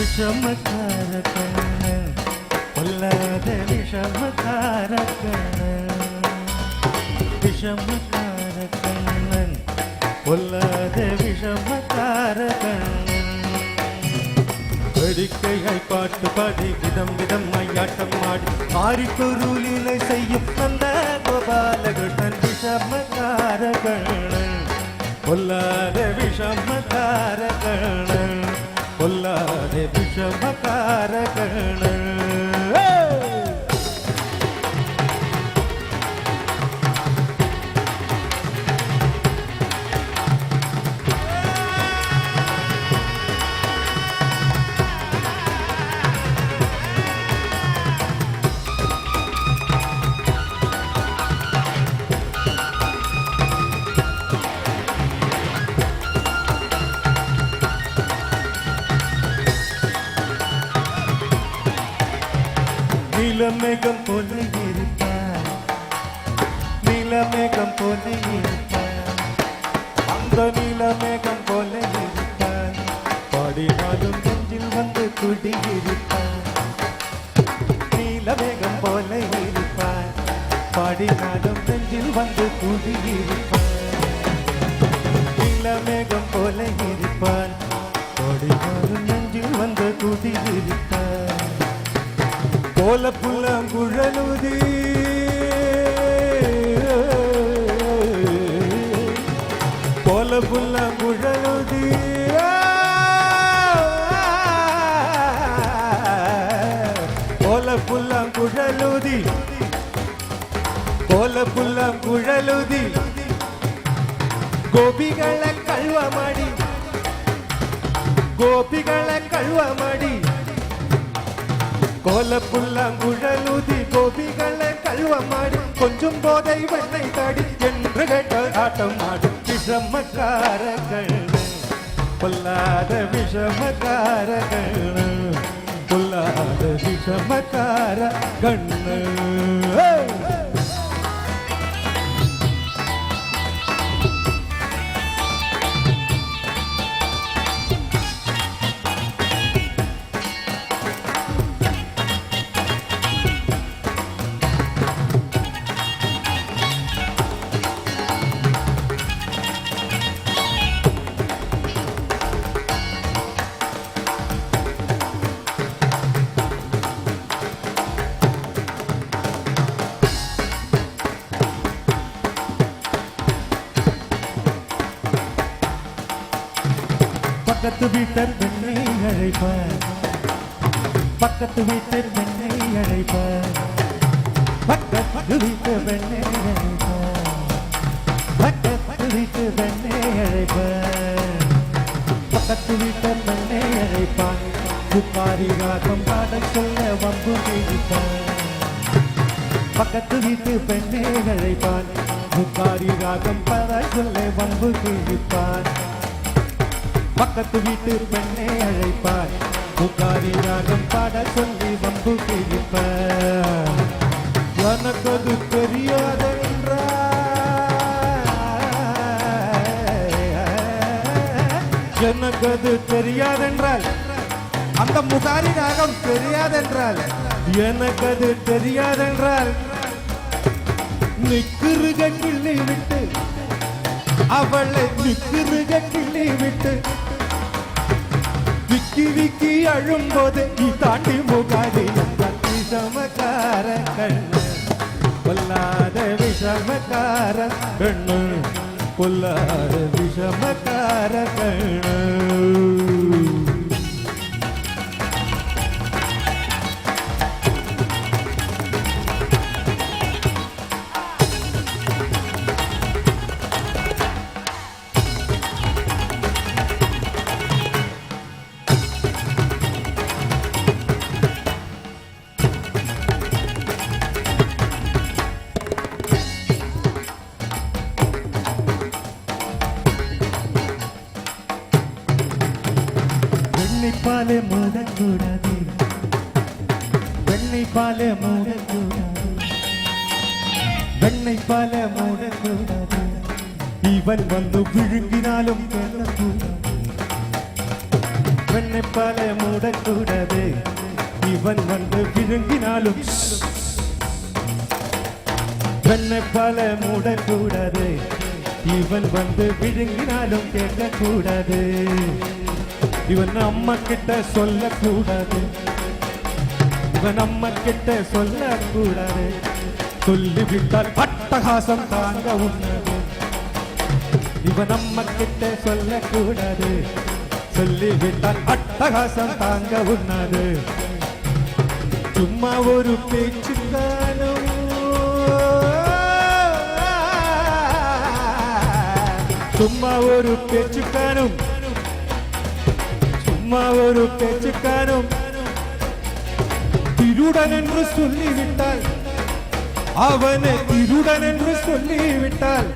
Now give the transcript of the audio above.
விஷமக்கார கண்ணன் பொல்லாத விஷமக்கார கண்ணன் விஷமக்கார கண்ணன் பொல்லாத விஷமக்கார கண்ணன் வேடிக்கையாய் பாட்டு பாடி விதம் விதமாய் ஆட்டம் ஆடி ஆரிக்குருளிலை செய்யும் அந்த கோபாலகிருஷ்ணன் விஷமக்கார கண்ணன் பொல்லாத விஷமக்கார கண்ணன் பொல்லாத விஷமக்கார கண்ணன் நீலமேகம் போல இருப்பார் நீலமேகம் போல இருப்பார் அந்த நீலமேகம் போல இருப்பார் பாடினாலும் நெஞ்சில் வந்து குடியிருப்பார் நீலமேகம் போல இருப்பார் பாடினாலும் நெஞ்சில் வந்து குடியிருப்பார் நீலமேகம் போல இருப்பார் பாடினாலும் நெஞ்சில் வந்து குடியிருப்பார் கோல புல்லாங்குழலுதி கோல புல்லாங்குழலுதி கோல புல்லாங்குழலுதி கோல புல்லாங்குழலுதி கோபிகளை கழுவமாடி கோபிகளை கழுவமாடி கோல புல்லாங்குழலுதி கோபிகளை கழுவமாடி கொஞ்சம் போதை வெண்ணை தாடி என்று கேட்ட ஆட்டம் ஆடும் விஷமக்கார கண்ணன் பொல்லாத விஷமக்கார கண்ணன் பொல்லாத விஷமக்கார கண்ணன் பக்கத்து வீட்டர் பெண்ணை அழைப்பார் பக்கத்து வீட்டர் பெண்ணை அழைப்பார் பக்கத்து வீட்டு பெண்ணை அழைப்பார் பக்கத்து வீட்டு பெண்ணை அழைப்பார் பக்கத்து வீட்டர் பெண்ணை அழைப்பான் புகாரி ராகம் பாட சொல்ல வம்பு கேட்பார் பக்கத்து வீட்டு பெண்ணை அழைப்பான் புகாரி ராகம் பாட சொல்ல வம்பு கேட்பான் பக்கத்து வீட்டு பெண்ணை அழைப்பார் புகாரி ராகம் பாட சொல்லி வம்பு கேட்பார் எனக்கு அது தெரியாதென்றால் எனக்கு அது தெரியாதென்றால் அந்த புகாரி ராகம் தெரியாதென்றால் எனக்கு அது தெரியாதென்றால் நிக்குருக கிள்ளி விட்டு அவளை நிக்குருக கிள்ளி விட்டு விக்கி விக்கி அழும்போது நீ தாண்டி முகாதி என்றால் விஷமக்கார கண்ணன் பொல்லாத விஷமக்கார கண்ணன் பொல்லாத விஷமக்கார கண்ணன் வெண்ணைப்பாலே மூடக்கூடாது வெண்ணைப்பாலே மூடக்கூடாது வெண்ணைப்பாலே மூடக்கூடாது இவன் வந்து விழுங்கினாலும் கொல்லக்கூடாது வெண்ணைப்பாலை மூடக்கூடாது இவன் வந்து விழுங்கினாலும் வெண்ணைப்பாலை மூடக்கூடாது இவன் வந்து விழுங்கினாலும் கேட்கக்கூடாது இவன் அம்மா கிட்ட சொல்லக்கூடாது இவன் அம்மா கிட்ட சொல்லக்கூடாது சொல்லிவிட்டால் அட்டகாசம் தாங்க உண்ணது இவன் அம்மா கிட்ட சொல்லக்கூடாது சொல்லிவிட்டால் அட்டகாசம் தாங்க உண்ணது சும்மா ஒரு பேச்சுக்காலும் சும்மா ஒரு பேச்சுக்கானும் சும்மா ஒரு பேச்சுக்கானும் திருடன் என்று சொல்லிவிட்டால் அவனை திருடன் என்று சொல்லிவிட்டால்